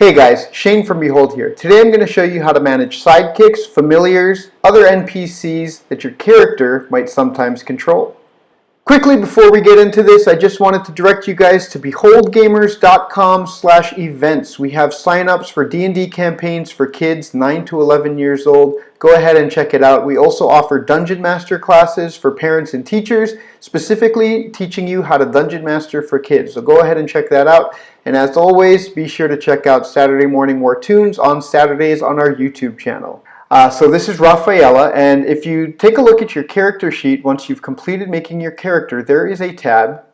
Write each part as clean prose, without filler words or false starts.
Hey guys, Shane from Behold here. Today I'm going to show you how to manage sidekicks, familiars, other NPCs that your character might sometimes control. Quickly before we get into this, I just wanted to direct you guys to beholdgamers.com/events. We have signups for D&D campaigns for kids 9 to 11 years old. Go ahead and check it out. We also offer Dungeon Master classes for parents and teachers, specifically teaching you how to Dungeon Master for kids. So go ahead and check that out. And as always, be sure to check out Saturday Morning War Tunes on Saturdays on our YouTube channel. So this is Rafaela, and if you take a look at your character sheet, once you've completed making your character, there is a tab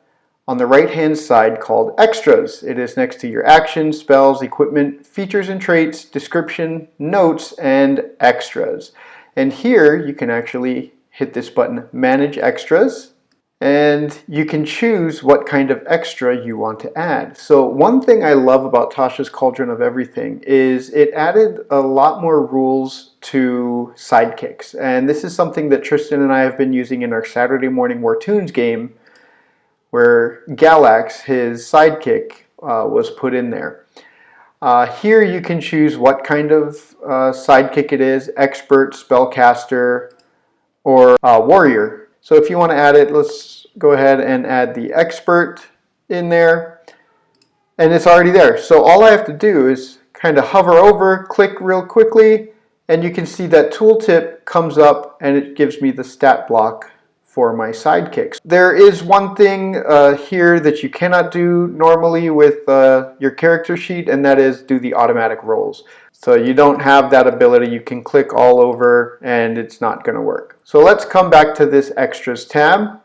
on the right-hand side called Extras. It is next to your actions, spells, equipment, features and traits, description, notes, and extras. And here you can actually hit this button, Manage Extras, and you can choose what kind of extra you want to add. So one thing I love about Tasha's Cauldron of Everything is it added a lot more rules to sidekicks. And this is something that Tristan and I have been using in our Saturday Morning War Tunes game, where Galax, his sidekick, was put in there. Here you can choose what kind of sidekick it is, expert, spellcaster, or warrior. So if you want to add it, let's go ahead and add the expert in there. And it's already there. So all I have to do is kind of hover over, click real quickly, and you can see that tooltip comes up and it gives me the stat block for my sidekicks. There is one thing here that you cannot do normally with your character sheet, and that is do the automatic rolls. So you don't have that ability. You can click all over and it's not going to work. So let's come back to this Extras tab,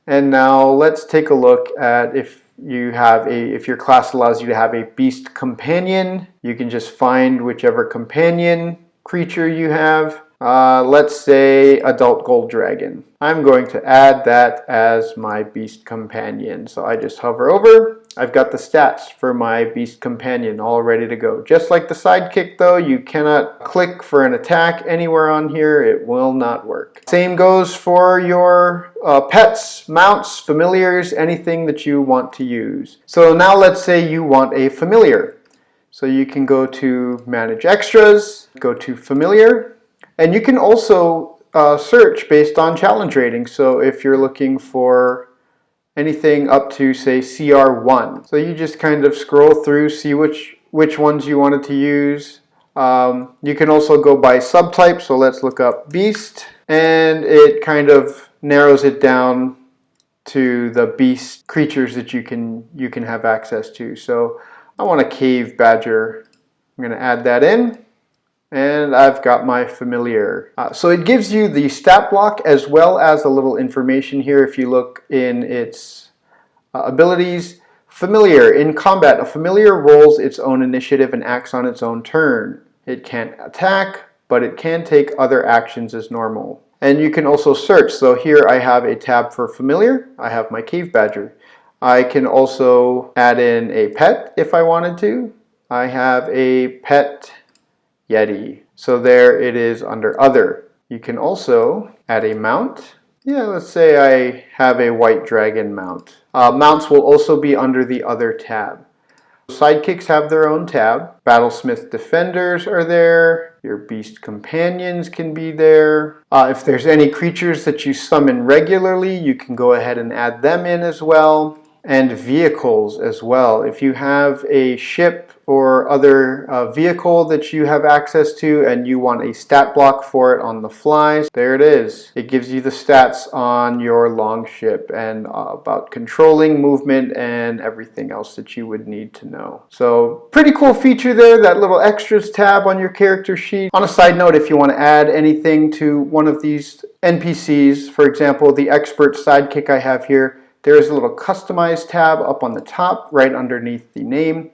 and now let's take a look at if your class allows you to have a beast companion. You can just find whichever companion creature you have. Let's say adult gold dragon. I'm going to add that as my beast companion. So I just hover over. I've got the stats for my beast companion all ready to go. Just like the sidekick though, you cannot click for an attack anywhere on here. It will not work. Same goes for your pets, mounts, familiars, anything that you want to use. So now let's say you want a familiar. So you can go to Manage Extras, go to Familiar, and you can also search based on challenge rating. So if you're looking for anything up to, say, CR1, so you just kind of scroll through, see which ones you wanted to use. You can also go by subtype, so let's look up beast, and it kind of narrows it down to the beast creatures that you can have access to. So I want a cave badger. I'm going to add that in. And I've got my familiar. So it gives you the stat block as well as a little information here. If you look in its abilities, familiar. In combat, a familiar rolls its own initiative and acts on its own turn. It can't attack, but it can take other actions as normal. And you can also search. So here I have a tab for familiar. I have my cave badger. I can also add in a pet if I wanted to. I have a pet Yeti. So there it is under other. You can also add a mount. Yeah, let's say I have a white dragon mount. Mounts will also be under the other tab. Sidekicks have their own tab. Battlesmith defenders are there. Your beast companions can be there. If there's any creatures that you summon regularly, you can go ahead and add them in as well. And vehicles as well. If you have a ship or other vehicle that you have access to and you want a stat block for it on the fly, there it is. It gives you the stats on your long ship and about controlling movement and everything else that you would need to know. So pretty cool feature there, that little extras tab on your character sheet. On a side note, if you want to add anything to one of these NPCs, for example, the expert sidekick I have here, there is a little customize tab up on the top right underneath the name.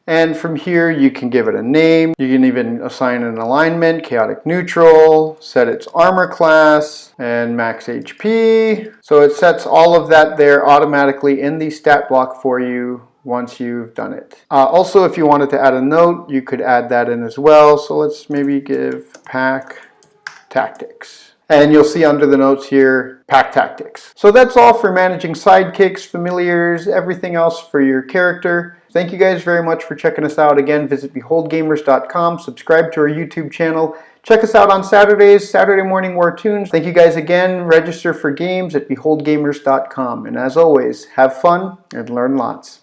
And from here you can give it a name. You can even assign an alignment, chaotic neutral, set its armor class, and max HP. So it sets all of that there automatically in the stat block for you once you've done it. Also, if you wanted to add a note, you could add that in as well. So let's maybe give pack tactics. And you'll see under the notes here, pack tactics. So that's all for managing sidekicks, familiars, everything else for your character. Thank you guys very much for checking us out. Again, visit beholdgamers.com, subscribe to our YouTube channel. Check us out on Saturdays, Saturday Morning War Tunes. Thank you guys again. Register for games at beholdgamers.com. And as always, have fun and learn lots.